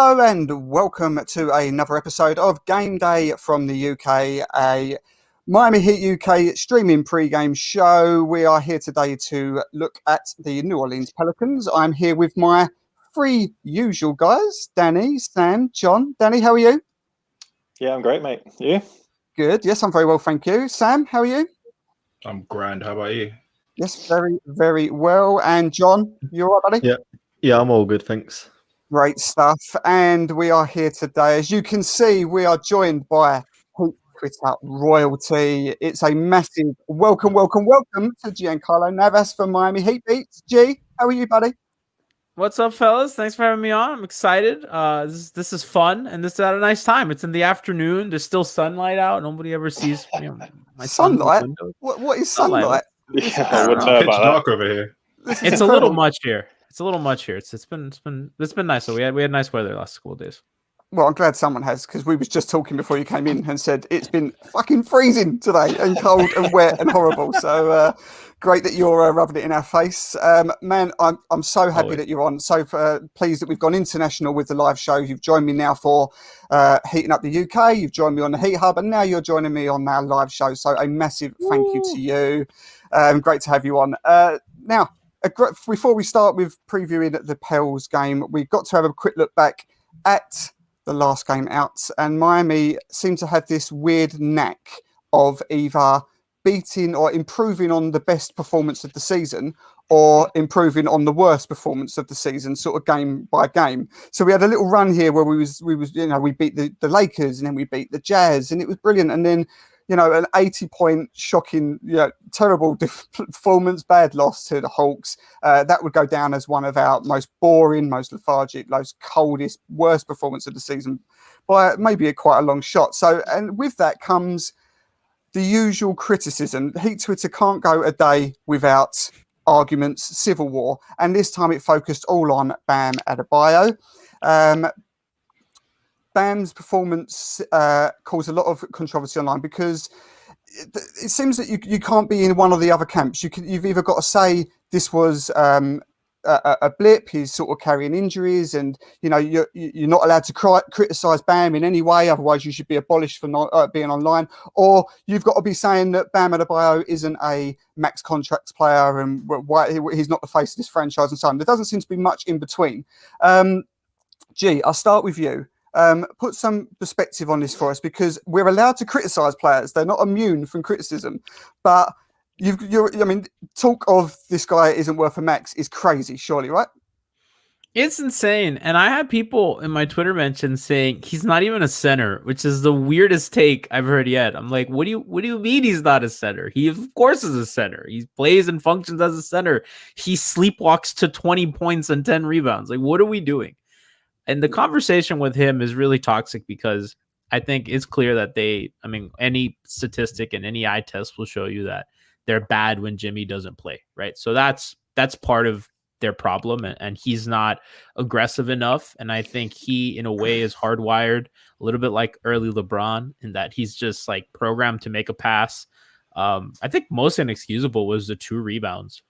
Hello and welcome to another episode of Game Day from the UK, a Miami Heat UK streaming pre-game show. We are here today to look at the New Orleans Pelicans. I'm here with my three usual guys, Danny, Sam, John. Danny, how are you? Yeah, I'm great, mate. You? Good. Yes, I'm very well, thank you. Sam, how are you? I'm grand. How about you? Yes, very, very well. And John, you all right, buddy? Yeah, I'm all good, thanks. Great stuff. And we are here today. As you can see, we are joined by Heat Twitter royalty. It's a massive welcome to Giancarlo Navas from Miami Heat Beats. G, how are you, buddy? What's up, fellas? Thanks for having me on. I'm excited. This is fun, and this is at a nice time. It's in the afternoon. There's still sunlight out. Nobody ever sees my sunlight. What is sunlight? Yeah, I wouldn't know Pitch about dark over here. It's a little much here. It's been nice. So we had nice weather the last couple of days. Well, I'm glad someone has, because we was just talking before you came in and said it's been fucking freezing today and cold and wet and horrible. So great that you're rubbing it in our face. Man, I'm so happy that you're on. So pleased that we've gone international with the live show. You've joined me now for Heating Up the UK. You've joined me on the Heat Hub, and now you're joining me on our live show. So a massive thank you to you. Great to have you on. Now, before we start with previewing the Pels game, we've got to have a quick look back at the last game out, and Miami seemed to have this weird knack of either beating or improving on the best performance of the season or improving on the worst performance of the season, sort of game by game. So we had a little run here where we beat the Lakers, and then we beat the Jazz, and it was brilliant. And then, an 80-point shocking, terrible performance, bad loss to the Hawks. That would go down as one of our most boring, most lethargic, most coldest, worst performance of the season by maybe quite a long shot. So, and with that comes the usual criticism. Heat Twitter can't go a day without arguments, civil war. And this time it focused all on Bam Adebayo. Bam's performance caused a lot of controversy online because it seems that you can't be in one or the other camps. You've either got to say this was a blip, he's sort of carrying injuries, and you're not allowed to criticize Bam in any way, otherwise you should be abolished for not being online, or you've got to be saying that Bam Adebayo isn't a max contracts player and why he's not the face of this franchise and so on. There doesn't seem to be much in between. G, I'll start with you. Put some perspective on this for us, because we're allowed to criticize players. They're not immune from criticism. But talk of this guy isn't worth a max is crazy, surely, right? It's insane. And I had people in my Twitter mentions saying he's not even a center, which is the weirdest take I've heard yet. I'm like, what do you mean he's not a center? He of course is a center. He plays and functions as a center. He sleepwalks to 20 points and 10 rebounds. Like, what are we doing? And the conversation with him is really toxic, because I think it's clear that any statistic and any eye test will show you that they're bad when Jimmy doesn't play, right? So that's part of their problem, and he's not aggressive enough. And I think he, in a way, is hardwired a little bit like early LeBron, in that he's just like programmed to make a pass. I think most inexcusable was the 2 rebounds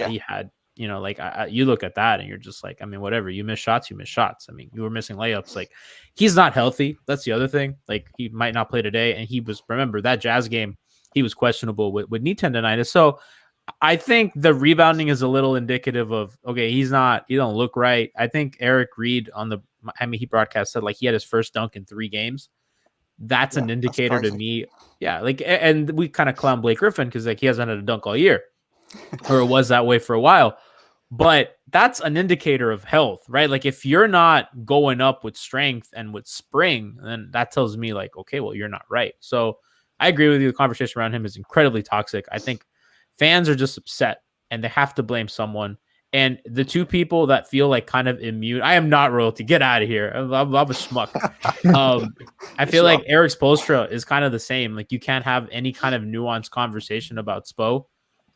he had. You look at that and you're just like, whatever. You miss shots. You were missing layups. Like, he's not healthy. That's the other thing. Like, he might not play today. And remember that Jazz game, he was questionable with knee tendonitis. So I think the rebounding is a little indicative of, okay, he don't look right. I think Eric Reed on the Miami Heat broadcast said, like, he had his first dunk in 3 games. That's an indicator to me. Yeah. Like, and we kind of clown Blake Griffin because, like, he hasn't had a dunk all year, or it was that way for a while. But that's an indicator of health, right? Like, if you're not going up with strength and with spring, then that tells me, like, okay, well, you're not right. So I agree with you. The conversation around him is incredibly toxic. I think fans are just upset and they have to blame someone. And the 2 people that feel like kind of immune, I am not royalty. Get out of here. I'm a schmuck. I feel like Eric Spoelstra is kind of the same. Like, you can't have any kind of nuanced conversation about Spo.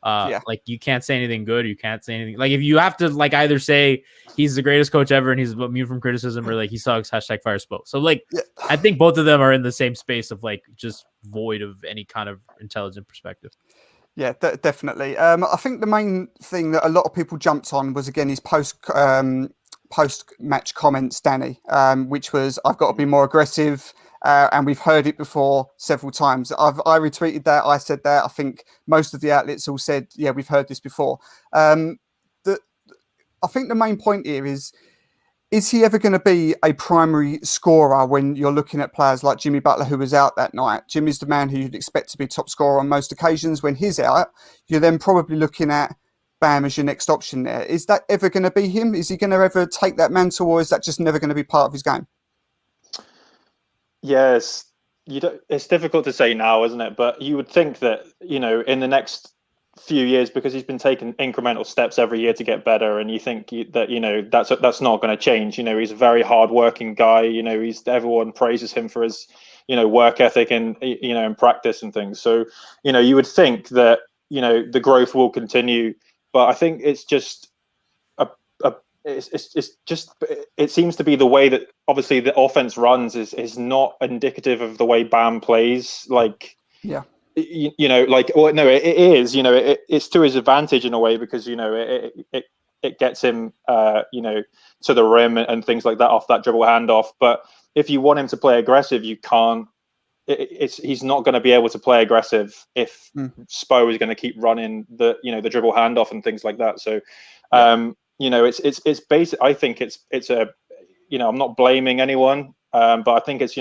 Like, you can't say anything good. You can't say anything. Like, if you have to, like, either say he's the greatest coach ever and he's immune from criticism, or like he sucks, #FireSpo. So, like, I think both of them are in the same space of, like, just void of any kind of intelligent perspective. Yeah, definitely. I think the main thing that a lot of people jumped on was, again, his post post-match comments, Danny, which was, "I've got to be more aggressive," and we've heard it before several times. I retweeted that. I said that. I think most of the outlets all said, "Yeah, we've heard this before." I think the main point here is he ever going to be a primary scorer when you're looking at players like Jimmy Butler, who was out that night? Jimmy's the man who you'd expect to be top scorer on most occasions. When he's out, you're then probably looking at Bam as your next option there. Is that ever going to be him? Is he going to ever take that mantle, or is that just never going to be part of his game? Yes, it's difficult to say now, isn't it? But you would think that, in the next few years, because he's been taking incremental steps every year to get better, and you think that that's not going to change. He's a very hard-working guy. Everyone praises him for his work ethic and in practice and things. So you would think that the growth will continue, but I think it's just it seems to be the way that obviously the offense runs is not indicative of the way Bam plays. Like, yeah. It is, it's to his advantage in a way, because, it gets him, to the rim and things like that off that dribble handoff. But if you want him to play aggressive, you can't, he's not going to be able to play aggressive if Spo is going to keep running the dribble handoff and things like that. So, it's basic. I think it's a, I'm not blaming anyone. But I think it's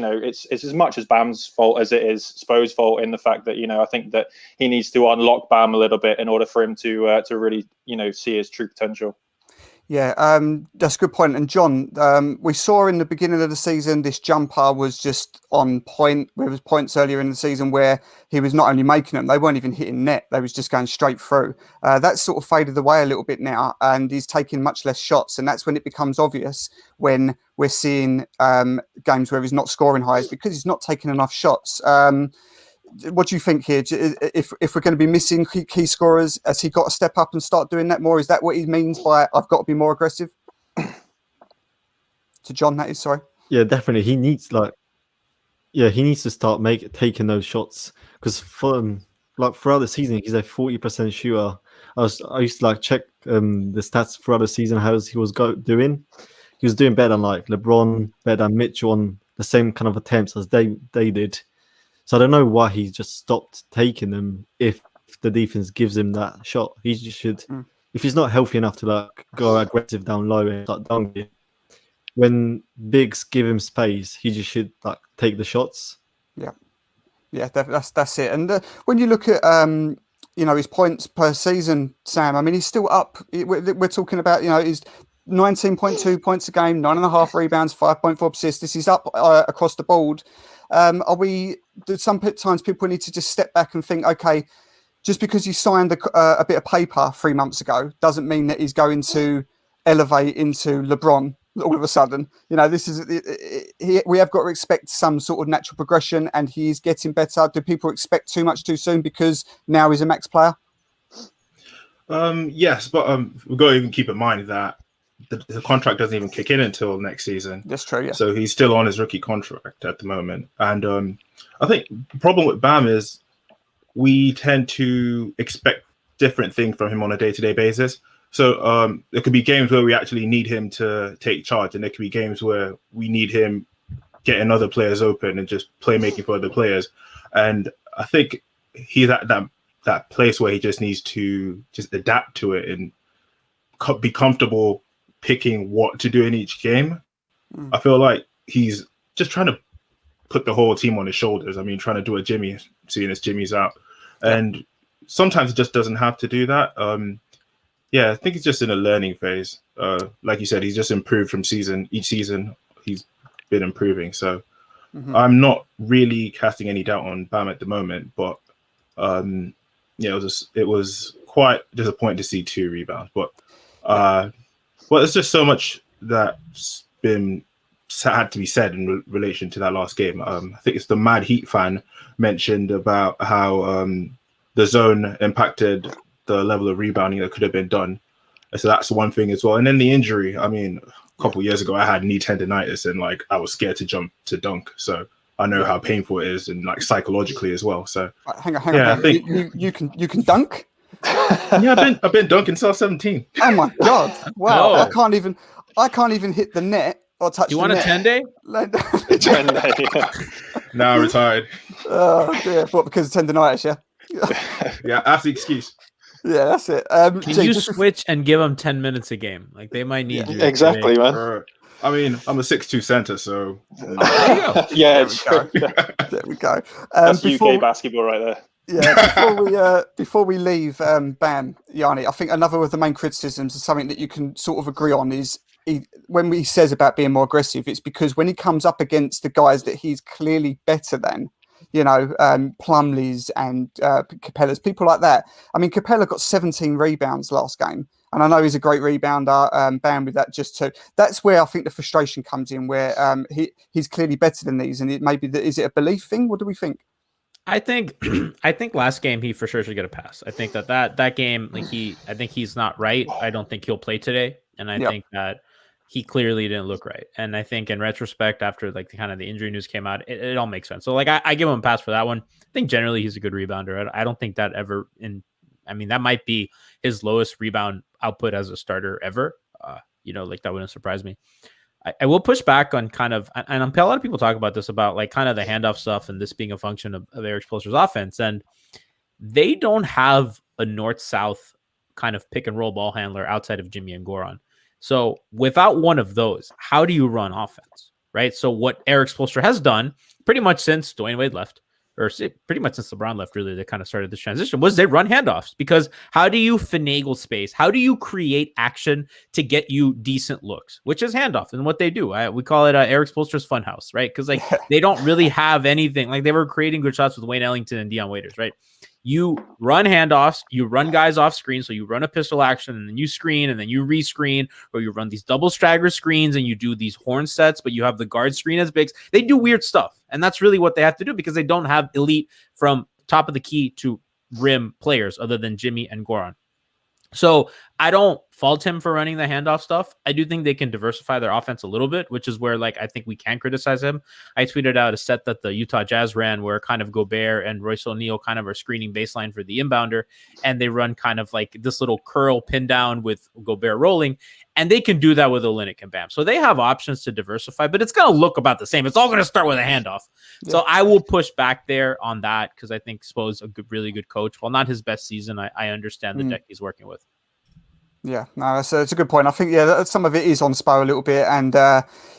as much as Bam's fault as it is Spo's fault, in the fact that I think that he needs to unlock Bam a little bit in order for him to really see his true potential. Yeah, that's a good point. And John, we saw in the beginning of the season, this jumper was just on point. There was points earlier in the season where he was not only making them, they weren't even hitting net. They was just going straight through. That's sort of faded away a little bit now, and he's taking much less shots. And that's when it becomes obvious, when we're seeing games where he's not scoring high, because he's not taking enough shots. What do you think here? If we're going to be missing key scorers, has he got to step up and start doing that more? Is that what he means by "I've got to be more aggressive"? To John, that is, sorry. Yeah, definitely. He needs to start taking those shots, because throughout the season he's a 40% shooter. I used to check the stats throughout the season, how he was doing. He was doing better than LeBron, better than Mitchell on the same kind of attempts as they did. So I don't know why he just stopped taking them. If the defense gives him that shot, he just should. If he's not healthy enough to go aggressive down low and start dunking, when bigs give him space, he just should take the shots. Yeah, that's it. And when you look at his points per season, Sam, I mean, he's still up. We're talking about he's 19.2 points a game, 9.5 rebounds, 5.4 assists. This is up across the board. Sometimes people need to just step back and think, okay, just because he signed a bit of paper 3 months ago doesn't mean that he's going to elevate into LeBron all of a sudden. We have got to expect some sort of natural progression, and he is getting better. Do people expect too much too soon because now he's a max player? Yes, but we've got to even keep in mind that the contract doesn't even kick in until next season. That's true, yeah. So he's still on his rookie contract at the moment. And I think the problem with Bam is we tend to expect different things from him on a day-to-day basis. So there could be games where we actually need him to take charge, and there could be games where we need him getting other players open and just playmaking for other players. And I think he's at that place where he just needs to just adapt to it and be comfortable picking what to do in each game. I feel like he's just trying to put the whole team on his shoulders. I mean, trying to do a Jimmy, seeing as Jimmy's out. And sometimes he just doesn't have to do that. I think he's just in a learning phase. Like you said, he's just improved from each season. He's been improving. So I'm not really casting any doubt on Bam at the moment, but it was quite disappointing to see 2 rebounds. But there's just so much that's had to be said in relation to that last game. I think it's the Mad Heat fan mentioned about how the zone impacted the level of rebounding that could have been done. So that's one thing as well. And then the injury. I mean, a couple of years ago, I had knee tendonitis, and I was scared to jump to dunk. So I know how painful it is, and psychologically as well. So hang on. I think you can dunk. Yeah, I've been dunking since I was 17. Oh my god! Wow, I can't even. I can't even hit the net or touch You the want a net. 10-day? Now retired. Oh dear! What, because of tendonitis? Yeah. Yeah, that's the excuse. Yeah, that's it. Can Gee, you just switch and give them 10 minutes a game? Like they might need you. Exactly, today. man. I mean, I'm a 6'2" center, so There you go. Yeah, there it's we go. true. There we go. That's UK basketball right there. Yeah, before we leave, Bam, Yanni, I think another of the main criticisms is something that you can sort of agree on is when he says about being more aggressive, it's because when he comes up against the guys that he's clearly better than, Plumleys and Capella's, people like that. I mean, Capella got 17 rebounds last game. And I know he's a great rebounder, Bam with that just too. That's where I think the frustration comes in, where he's clearly better than these. And it maybe is it a belief thing? What do we think? I think last game he for sure should get a pass. I think that game, I think he's not right. I don't think he'll play today. And I think that he clearly didn't look right. And I think in retrospect, after the injury news came out, it all makes sense. So I give him a pass for that one. I think generally he's a good rebounder. I don't think that ever that might be his lowest rebound output as a starter ever. That wouldn't surprise me. I will push back on a lot of people talk about this, about the handoff stuff and this being a function of Eric Spoelstra's offense. And they don't have a north-south kind of pick and roll ball handler outside of Jimmy and Goran. So without one of those, how do you run offense, right? So what Eric Spoelstra has done pretty much since Dwayne Wade left, or pretty much since LeBron left, really, they kind of started this transition, was they run handoffs. Because how do you finagle space? How do you create action to get you decent looks, which is handoff? And what they do, we call it Eric Spoelstra's funhouse, right? Because they don't really have anything. They were creating good shots with Wayne Ellington and Dion Waiters, right? You run handoffs, you run guys off screen. So you run a pistol action and then you screen and then you rescreen, or you run these double stagger screens and you do these horn sets, but you have the guard screen as bigs. They do weird stuff. And that's really what they have to do, because they don't have elite from top of the key to rim players other than Jimmy and Goran. So I don't fault him for running the handoff stuff. I do think they can diversify their offense a little bit, which is where I think we can criticize him. I tweeted out a set that the Utah Jazz ran where kind of Gobert and Royce O'Neal kind of are screening baseline for the inbounder, and they run kind of this little curl pin down with Gobert rolling, and they can do that with Olynyk and Bam. So they have options to diversify, but it's going to look about the same. It's all going to start with a handoff. Yeah. So I will push back there on that, because I think Spo's a really good coach. While not his best season, I understand the deck he's working with. Yeah, no, it's a good point. I think, some of it is on Spo a little bit. And,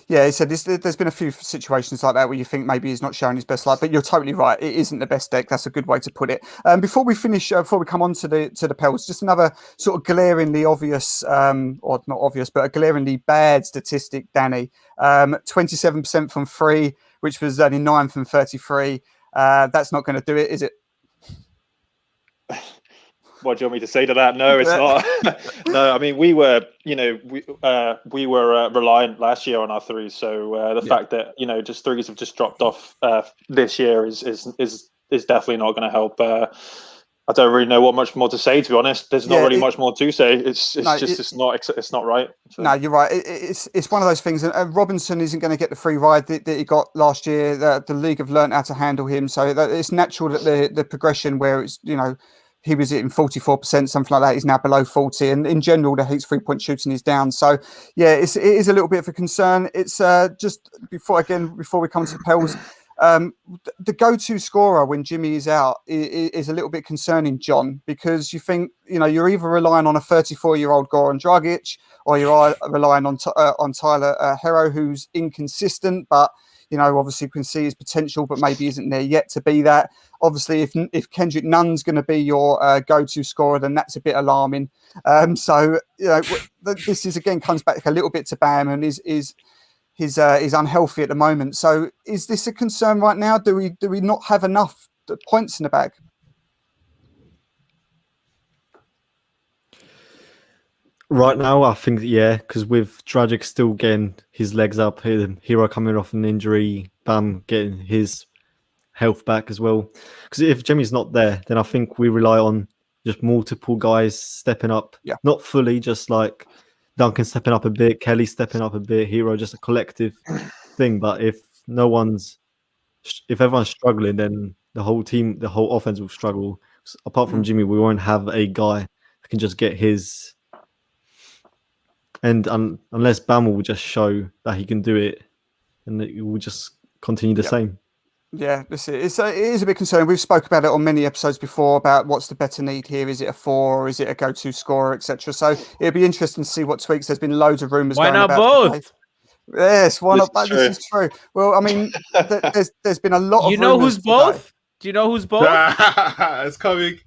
he said there's been a few situations like that where you think maybe he's not showing his best light, but you're totally right. It isn't the best deck. That's a good way to put it. Before we finish, before we come on to the Pels, just another sort of glaringly obvious, or not obvious, but a glaringly bad statistic, Danny. 27% from 3, which was only 9 from 33. That's not going to do it, is it? What do you want me to say to that? No, it's not. No, I mean, we were reliant last year on our threes. So the fact that just threes have just dropped off this year is definitely not going to help. I don't really know what much more to say, to be honest. There's not really much more to say. It's not right. So. No, you're right. It's one of those things. And Robinson isn't going to get the free ride that he got last year. The league have learned how to handle him. So it's natural that the progression where it's he was hitting 44%, something like that. He's now below 40, and in general, the Heat's 3-point shooting is down. So, it is a little bit of a concern. It's just before we come to the Pels, the go-to scorer when Jimmy is out is a little bit concerning, John, because you think you're either relying on a 34-year-old Goran Dragic, or you're relying on Tyler Hero, who's inconsistent, but obviously you can see his potential, but maybe isn't there yet to be that. Obviously, if Kendrick Nunn's going to be your go-to scorer, then that's a bit alarming. So this is again comes back a little bit to Bam, and is unhealthy at the moment. So is this a concern right now? Do we not have enough points in the bag? Right now, I think, because with Dragic still getting his legs up, Hero coming off an injury, Bam getting his health back as well. Because if Jimmy's not there, then I think we rely on just multiple guys stepping up. Yeah. Not fully, just like Duncan stepping up a bit, Kelly stepping up a bit, Hero, just a collective thing. But if everyone's struggling, then the whole team, the whole offense will struggle. Apart from Jimmy, we won't have a guy that can just get his and unless Bam will just show that he can do it, and it will just continue the same. Yeah, that's it. It is a bit concerning. We've spoke about it on many episodes before about what's the better need here. Is it a 4 or is it a go-to scorer, etc. So it'll be interesting to see what tweaks. There's been loads of rumours. Why going not about both? today. Yes, why not? This is This is true. Well, I mean, there's been a lot of. You know who's rumours both? today. Do you know who's both? It's coming.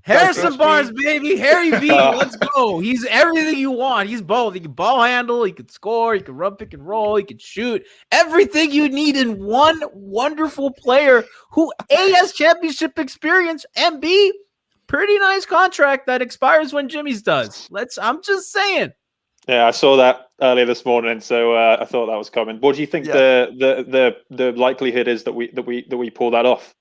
Harrison Barnes, baby. Harry V, let's go. He's everything you want. He's both. He can ball handle, he can score, he can run pick and roll, he can shoot. Everything you need in one wonderful player who A, has championship experience, and B, pretty nice contract that expires when Jimmy's does. I'm just saying. Yeah, I saw that earlier this morning, so I thought that was coming. What do you think the likelihood is that we pull that off?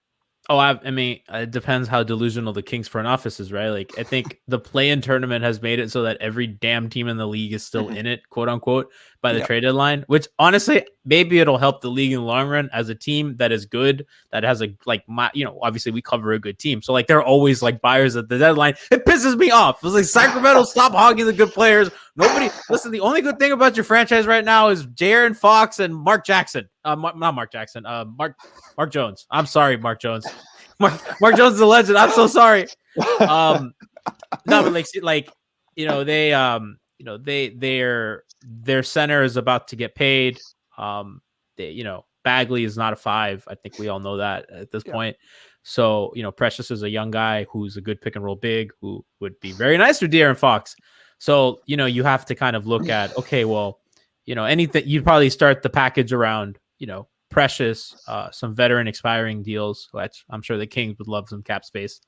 Oh, I mean, it depends how delusional the Kings front office is, right? Like, I think the play-in tournament has made it so that every damn team in the league is still in it, quote unquote, by the trade deadline. Which honestly, maybe it'll help the league in the long run as a team that is good, that has obviously we cover a good team, so like they're always like buyers at the deadline. It pisses me off. It's like Sacramento, stop hogging the good players. Listen. The only good thing about your franchise right now is Jaren Fox and Mark Jackson. Not Mark Jackson. Mark Jones. I'm sorry, Mark Jones. Mark Jones is a legend. I'm so sorry. No, but their center is about to get paid. Bagley is not a 5. I think we all know that at this point. So, Precious is a young guy who's a good pick and roll big who would be very nice for De'Aaron Fox. So, you have to kind of look at, okay, well, anything, you'd probably start the package around, Precious, some veteran expiring deals, which I'm sure the Kings would love some cap space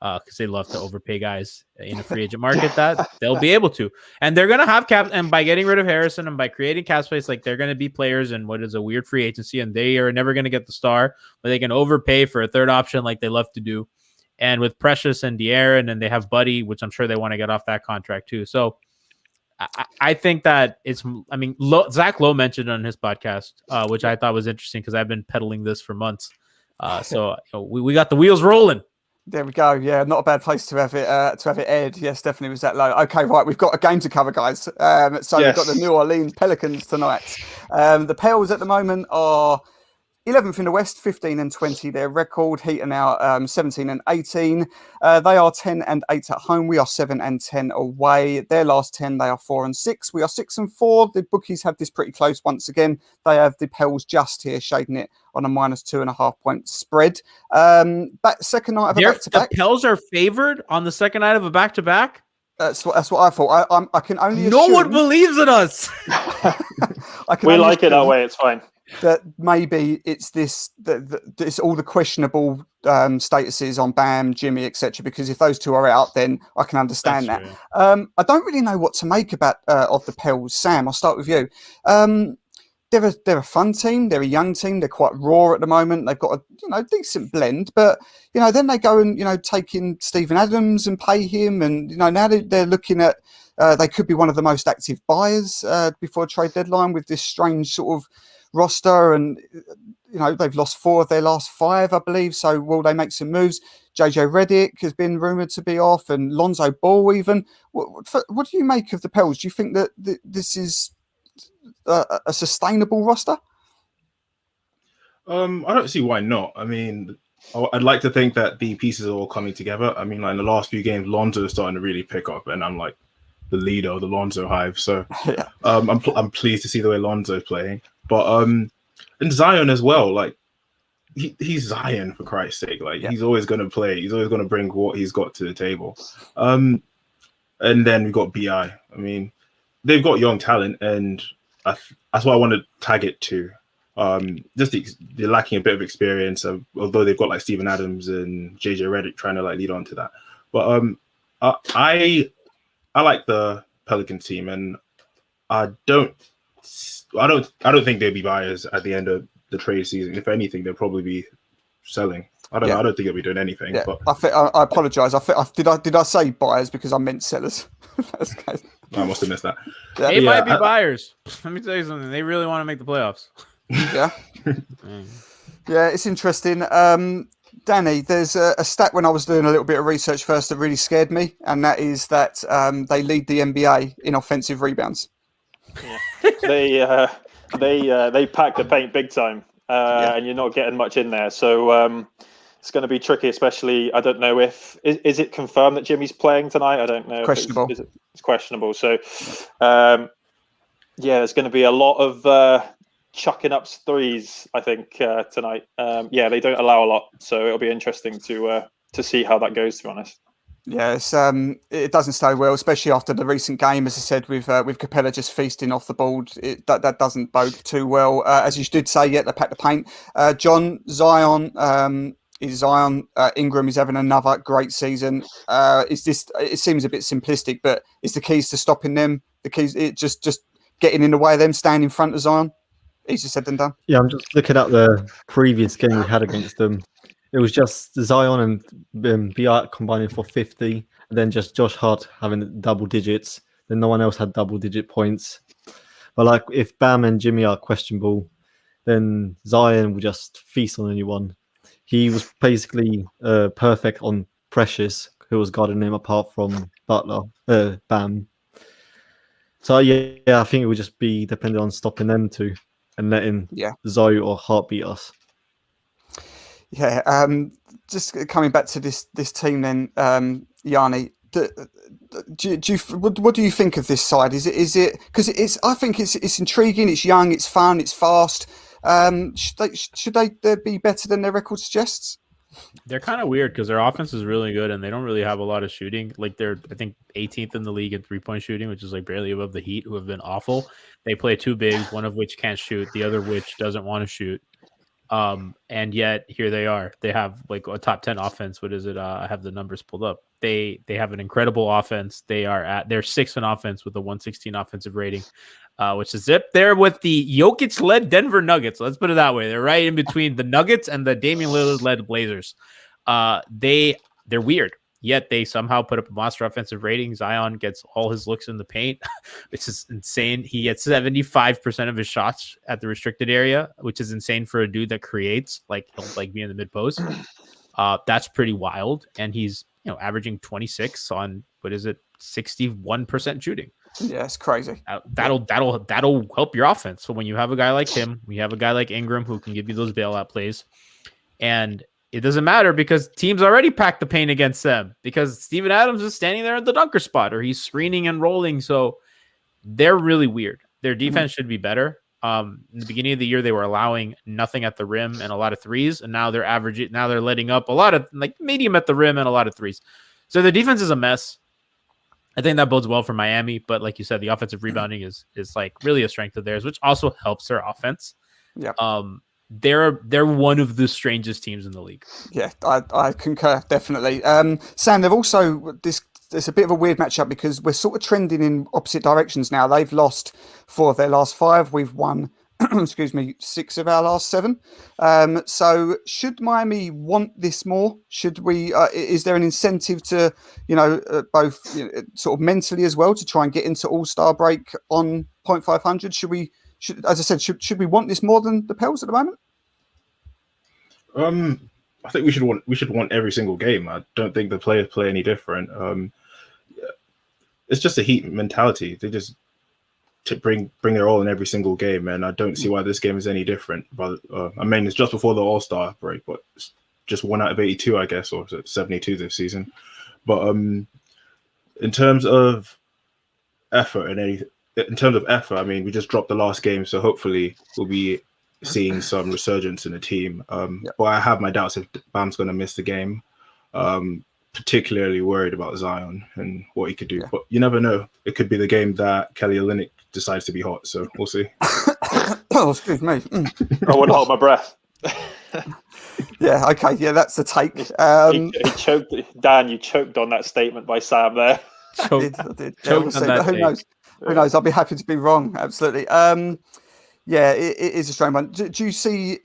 because they love to overpay guys in a free agent market that they'll be able to. And they're going to have cap. And by getting rid of Harrison and by creating cap space, like they're going to be players in what is a weird free agency. And they are never going to get the star, but they can overpay for a third option like they love to do. And with Precious and De'Aaron, and they have Buddy, which I'm sure they want to get off that contract too. So I think that Zach Lowe mentioned on his podcast, which I thought was interesting because I've been peddling this for months. So we got the wheels rolling. There we go. Yeah, not a bad place to have it aired. Yes, definitely was that low. Okay, right, we've got a game to cover, guys. We've got the New Orleans Pelicans tonight. The Pels at the moment are 11th in the West, 15 and 20. Their record. Heat are now 17 and 18. They are 10 and 8 at home. We are 7 and 10 away. Their last 10, they are 4 and 6. We are 6 and 4. The bookies have this pretty close once again. They have the Pels just here, shading it on a -2.5 point spread. Second night of a back-to-back. The Pels are favored on the second night of a back-to-back. That's what I thought. I can only. No one believes in us. We like it that way. It's fine. That maybe it's it's all the questionable statuses on Bam, Jimmy, etc. Because if those two are out, then I can understand that. I don't really know what to make about of the Pels. Sam, I'll start with you. They're a fun team. They're a young team. They're quite raw at the moment. They've got a decent blend, but then they go and take in Steven Adams and pay him, and now they're looking at they could be one of the most active buyers before trade deadline with this strange sort of roster, and they've lost 4 of their last 5, I believe. So will they make some moves? JJ Redick has been rumored to be off, and Lonzo Ball even. What do you make of the Pels? Do you think that this is a sustainable roster? I don't see why not. I mean, I'd like to think that the pieces are all coming together. I mean, like in the last few games, Lonzo is starting to really pick up, and I'm like the leader of the Lonzo hive. So I'm pleased to see the way Lonzo's playing. But and Zion as well, like he's Zion, for Christ's sake. Like he's always going to play. He's always going to bring what he's got to the table. And then we've got BI. I mean, they've got young talent, and that's what I want to tag it to. They're lacking a bit of experience, although they've got like Steven Adams and JJ Redick trying to like lead on to that. But I like the Pelican team, and I don't think they'll be buyers at the end of the trade season. If anything, they'll probably be selling. I don't know. I don't think they'll be doing anything. Yeah. But I apologise. Did I say buyers because I meant sellers? I must have missed that. They might be buyers. Let me tell you something. They really want to make the playoffs. Yeah. Yeah, it's interesting. Danny, there's a stat when I was doing a little bit of research first that really scared me, and that is that they lead the NBA in offensive rebounds. Yeah. They pack the paint big time, and you're not getting much in there. So it's going to be tricky, especially. I don't know if is it confirmed that Jimmy's playing tonight. I don't know. Questionable. If it's questionable. So there's going to be a lot of chucking up threes, I think, tonight. They don't allow a lot, so it'll be interesting to see how that goes, to be honest. Yeah, it doesn't stay well, especially after the recent game, as I said, with Capella just feasting off the board. That doesn't bode too well. As you did say, they pack the paint. John, Zion, Ingram is having another great season. It seems a bit simplistic, but is the keys to stopping them? The keys, it just getting in the way of them, staying in front of Zion? Easier said than done. Yeah, I'm just looking at the previous game we had against them. It was just Zion and BR combining for 50, and then just Josh Hart having double digits. Then no one else had double-digit points. But like, if Bam and Jimmy are questionable, then Zion will just feast on anyone. He was basically perfect on Precious, who was guarding him apart from Bam. So I think it would just be dependent on stopping them two and letting Zoe or Hart beat us. Yeah, just coming back to this team then, Yanni. What do you think of this side? Is it because I think it's intriguing, it's young, it's fun, it's fast. Should they be better than their record suggests? They're kind of weird because their offense is really good and they don't really have a lot of shooting. Like they're, I think, 18th in the league in 3-point shooting, which is like barely above the Heat, who have been awful. They play two bigs, one of which can't shoot, the other which doesn't want to shoot. And yet here they are. They have like a top 10 offense. What is it? I have the numbers pulled up. They have an incredible offense. They're sixth in offense with a 116 offensive rating, which is up there with the Jokic-led Denver Nuggets. Let's put it that way. They're right in between the Nuggets and the Damian Lillard-led Blazers. They're weird. Yet they somehow put up a monster offensive rating. Zion gets all his looks in the paint, which is insane. He gets 75% of his shots at the restricted area, which is insane for a dude that creates. Like he'll like be in the mid post. That's pretty wild. And he's averaging 26 on 61% shooting. Yeah, it's crazy. That'll help your offense. So when you have a guy like him, we have a guy like Ingram who can give you those bailout plays, and it doesn't matter because teams already packed the paint against them because Steven Adams is standing there at the dunker spot or he's screening and rolling. So they're really weird. Their defense should be better. In the beginning of the year, they were allowing nothing at the rim and a lot of threes. And now they're letting up a lot of like medium at the rim and a lot of threes. So the defense is a mess. I think that bodes well for Miami. But like you said, the offensive rebounding is like really a strength of theirs, which also helps their offense. Yeah. They're one of the strangest teams in the league. Yeah, I concur, definitely. Sam, they've also there's a bit of a weird matchup because we're sort of trending in opposite directions now. They've lost 4 of their last 5. We've won, 6 of our last 7. So should Miami want this more? Should we? Is there an incentive to, both sort of mentally as well to try and get into All-Star break on 0.500? As I said, should we want this more than the Pels at the moment? I think we should want every single game. I don't think the players play any different. It's just a Heat mentality. They just bring their all in every single game, and I don't see why this game is any different. But it's just before the All-Star break, but it's just 1 out of 82, I guess, or 72 this season. But in terms of effort we just dropped the last game, so hopefully we'll be seeing some resurgence in the team. But I have my doubts if Bam's going to miss the game. Particularly worried about Zion and what he could do. But you never know. It could be the game that Kelly Olynyk decides to be hot, so we'll see. Oh, excuse me. I wouldn't hold my breath. Yeah, okay. Yeah, that's the take. He choked. Dan, you choked on that statement by Sam there. I did. Yeah, we'll see, but who knows? Who knows? I'll be happy to be wrong. Absolutely. Yeah, it is a strange one. Do you see?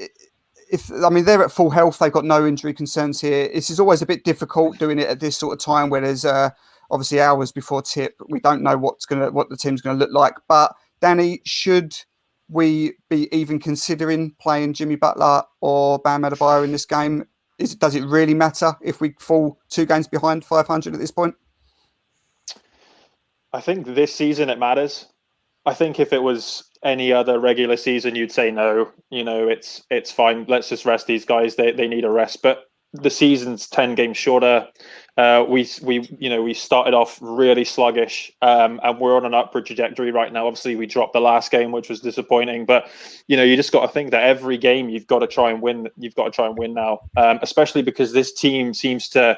They're at full health. They've got no injury concerns here. This is always a bit difficult doing it at this sort of time where there's obviously hours before tip. We don't know what the team's going to look like. But Danny, should we be even considering playing Jimmy Butler or Bam Adebayo in this game? Does it really matter if we fall 2 games behind 500 at this point? I think this season it matters. I think if it was any other regular season, you'd say no. It's fine. Let's just rest these guys. They need a rest. But the season's 10 games shorter. We started off really sluggish, and we're on an upward trajectory right now. Obviously, we dropped the last game, which was disappointing. But you just got to think that every game you've got to try and win. You've got to try and win now, especially because this team seems to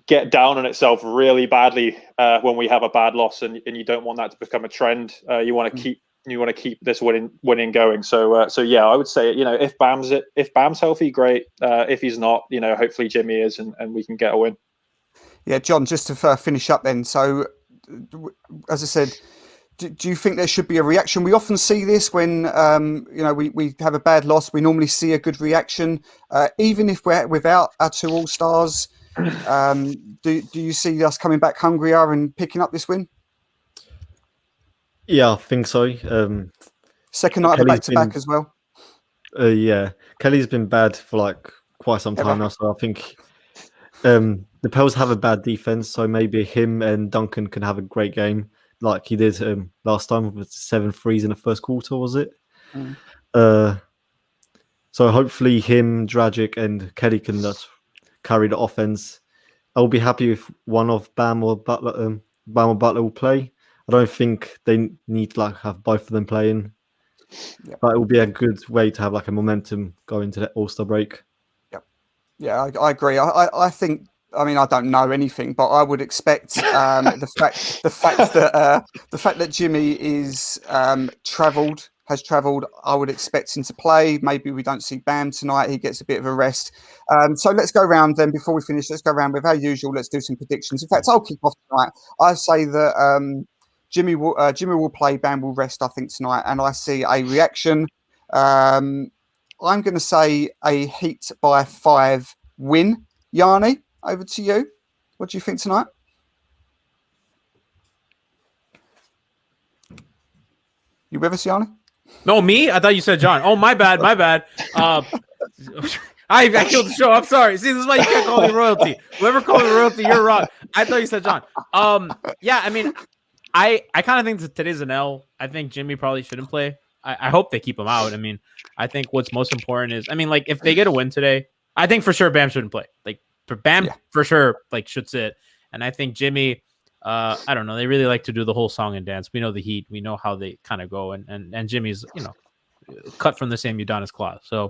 get down on itself really badly when we have a bad loss, and you don't want that to become a trend. You want to keep this winning going. So yeah, I would say if Bam's healthy, great. If he's not, hopefully Jimmy is, and we can get a win. Yeah, John, just to finish up then. So as I said, do you think there should be a reaction? We often see this when we have a bad loss. We normally see a good reaction, even if we're without our 2 all-stars. Do you see us coming back hungrier and picking up this win? Yeah, I think so. Second night of a back-to-back as well. Yeah, Kelly's been bad for like quite some time now, so I think the Pels have a bad defense, so maybe him and Duncan can have a great game like he did last time with 7 threes in the first quarter, was it? So hopefully him, Dragic, and Kelly can just carry the offense. I'll be happy if one of Bam or Butler will play. I don't think they need to have both of them playing, but it will be a good way to have a momentum going into the All-Star break. Yeah, I agree. I think. I mean, I don't know anything, but I would expect the fact that Jimmy has travelled. I would expect him to play. Maybe we don't see Bam tonight. He gets a bit of a rest. So let's go around then. Before we finish, let's go around with our usual. Let's do some predictions. In fact, I'll kick off tonight. I say that Jimmy will play. Bam will rest, I think, tonight, and I see a reaction. I'm going to say a Heat by 5 win. Yanni, over to you. What do you think tonight? You with us, Yanni? No, me? I thought you said John. Oh, my bad. I killed the show. I'm sorry. See, this is why you can't call me royalty. Whoever called me royalty, you're wrong. I thought you said John. Yeah, I mean, I kind of think that today's an L. I think Jimmy probably shouldn't play. I hope they keep him out. I mean, I think what's most important is, if they get a win today, I think for sure Bam shouldn't play. Bam for sure should sit. And I think Jimmy, I don't know, they really like to do the whole song and dance. We know the Heat. We know how they kind of go. And Jimmy's, cut from the same Udonis cloth. So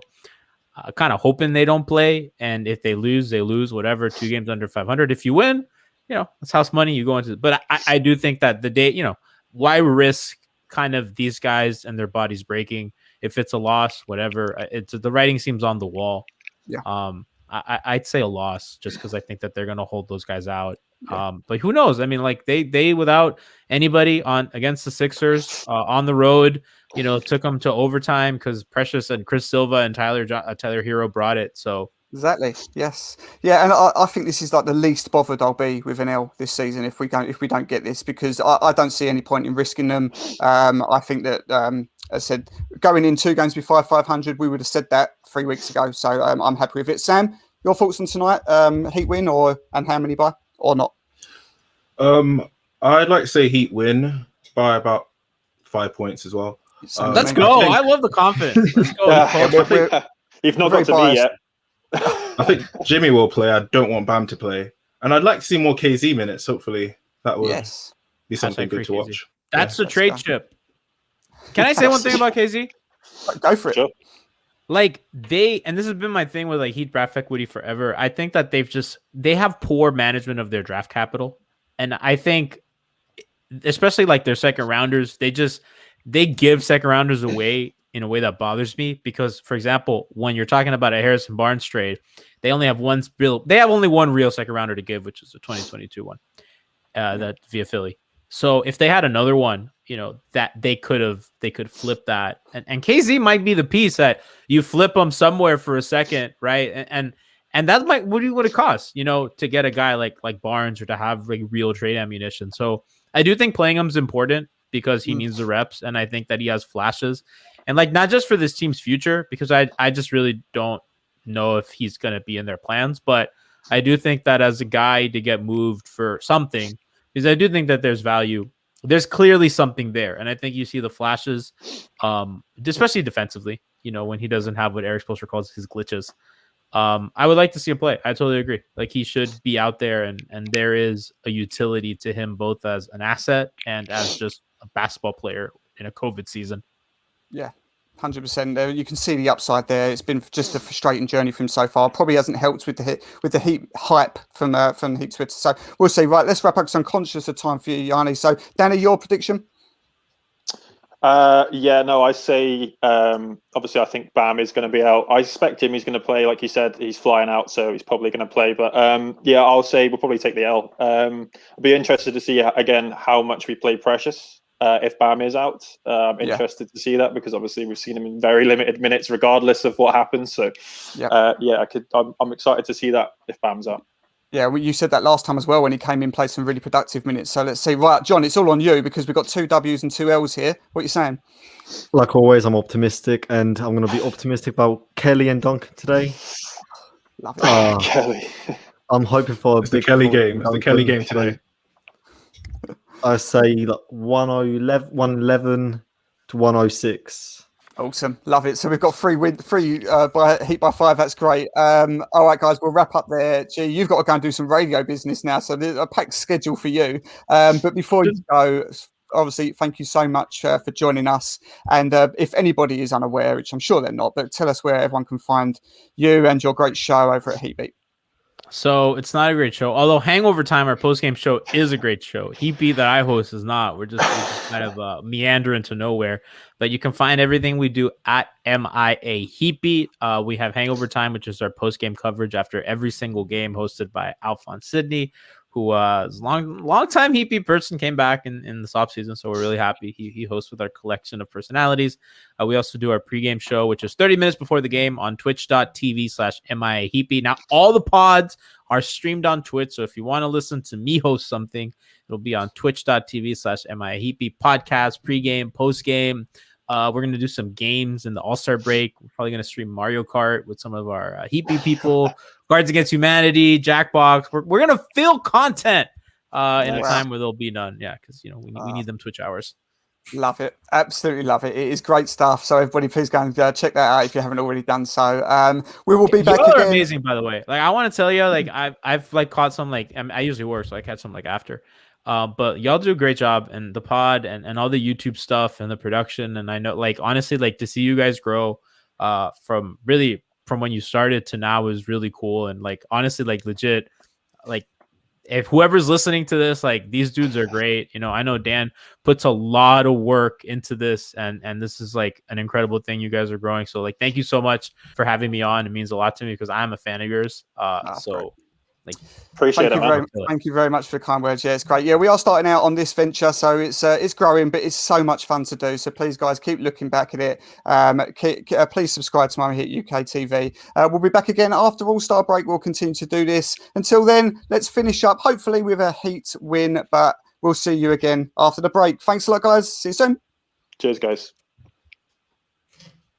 kind of hoping they don't play. And if they lose, whatever, 2 games under 500. If you win, it's house money. You go into it. But I do think that the day, why risk kind of these guys and their bodies breaking? If it's a loss, whatever, the writing seems on the wall. Yeah. I'd say a loss just because I think that they're going to hold those guys out. Yeah. But who knows? They without anybody against the Sixers on the road, took them to overtime because Precious and Chris Silva and Tyler Hero brought it. So exactly, yes, yeah, and I think this is the least bothered I'll be with an L this season if we don't get this, because I don't see any point in risking them. I think that as I said, going in 2 games before 500, we would have said that 3 weeks ago. So I'm happy with it. Sam, your thoughts on tonight? Heat win and how many by or not? I'd like to say Heat win by about 5 points as well. Let's go. I love the confidence. Let's go. You've not got to me yet. I think Jimmy will play. I don't want Bam to play. And I'd like to see more KZ minutes. Hopefully that will be something good to watch. That's the trade chip. Can I say one thing about KZ? Go for it. Sure. And this has been my thing with Heat draft equity forever. I think that they have poor management of their draft capital. And I think, especially their second rounders, they give second rounders away in a way that bothers me because, for example, when you're talking about a Harrison Barnes trade, they have only one real second rounder to give, which is the 2022 one, that via Philly. So if they had another one, that they could flip that, and KZ might be the piece that you flip them somewhere for a second, right? And that might what it costs, to get a guy like Barnes or to have real trade ammunition. So I do think playing him is important because he needs the reps, and I think that he has flashes, and not just for this team's future, because I just really don't know if he's going to be in their plans, but I do think that as a guy to get moved for something, because I do think that there's value there's clearly something there, and I think you see the flashes, especially defensively. When he doesn't have what Eric Spoelstra calls his glitches. I would like to see him play. I totally agree. Like, he should be out there, and there is a utility to him both as an asset and as just a basketball player in a COVID season. Yeah, 100%. You can see the upside there. It's been just a frustrating journey for him so far. Probably hasn't helped with the Heat hype from Heat Twitter. So we'll see. Right, let's wrap up because I'm conscious of time for you, Yanni. So, Danny, your prediction? I say obviously I think Bam is going to be out. I expect he's going to play. Like you said, he's flying out, so he's probably going to play. But I'll say we'll probably take the L. I'll be interested to see again how much we play Precious if Bam is out. I'm interested to see that because obviously we've seen him in very limited minutes regardless of what happens. So I'm excited to see that if Bam's out. Yeah, well, you said that last time as well when he came in, played some really productive minutes. So let's see. Right, John, it's all on you because we've got 2 W's and 2 L's here. What are you saying? Like always, I'm optimistic, and I'm going to be optimistic about Kelly and Duncan today. Love it. Kelly. I'm hoping for It's the Kelly game. It's the Kelly game today. I say like 111 to 106. Awesome, love it. So we've got 3 by Heat by 5. That's great. All right, guys, we'll wrap up there. Gee, you've got to go and do some radio business now, so there's a packed schedule for you. But before you go, obviously, thank you so much for joining us. And if anybody is unaware, which I'm sure they're not, but tell us where everyone can find you and your great show over at Heatbeat. So it's not a great show, although Hangover Time, our post-game show, is a great show. Heatbeat that I host is not. We're just kind of meandering to nowhere. But you can find everything we do at MIA Heatbeat. We have Hangover Time, which is our post-game coverage after every single game, hosted by Alphonse Sidney, who is a long-time Heatbeat person, came back in this offseason, so we're really happy. He hosts with our collection of personalities. We also do our pregame show, which is 30 minutes before the game on twitch.tv/MIA Heatbeat. Now, all the pods are streamed on Twitch, so if you want to listen to me host something, it'll be on twitch.tv/MIA Heatbeat podcast, pregame, postgame. We're going to do some games in the All-Star break. We're probably going to stream Mario Kart with some of our Heatbeat people, Cards Against Humanity, Jackbox. We're going to fill content in a time where there'll be none. Yeah, because we need them Twitch hours. Love it. Absolutely love it. It is great stuff. So everybody, please go and check that out if you haven't already done so. We will be back again. Amazing, by the way. Like, I want to tell you, like, I've like caught some, like, I usually work, so I catch some like after. But y'all do a great job, and the pod and all the YouTube stuff and the production. And I know, like, honestly, like, to see you guys grow from when you started to now is really cool. And, like, honestly, like, legit, like, if whoever's listening to this, like, these dudes are great. I know Dan puts a lot of work into this, and this is like an incredible thing. You guys are growing. So, like, thank you so much for having me on. It means a lot to me because I'm a fan of yours. So like, appreciate it. Thank you very much for the kind words. Yeah, it's great. Yeah, we are starting out on this venture, so it's growing, but it's so much fun to do. So please, guys, keep looking back at it. Please subscribe to MIA Heat UK TV. We'll be back again after All-Star break. We'll continue to do this. Until then, let's finish up, hopefully with a Heat win, but we'll see you again after the break. Thanks a lot, guys. See you soon. Cheers, guys.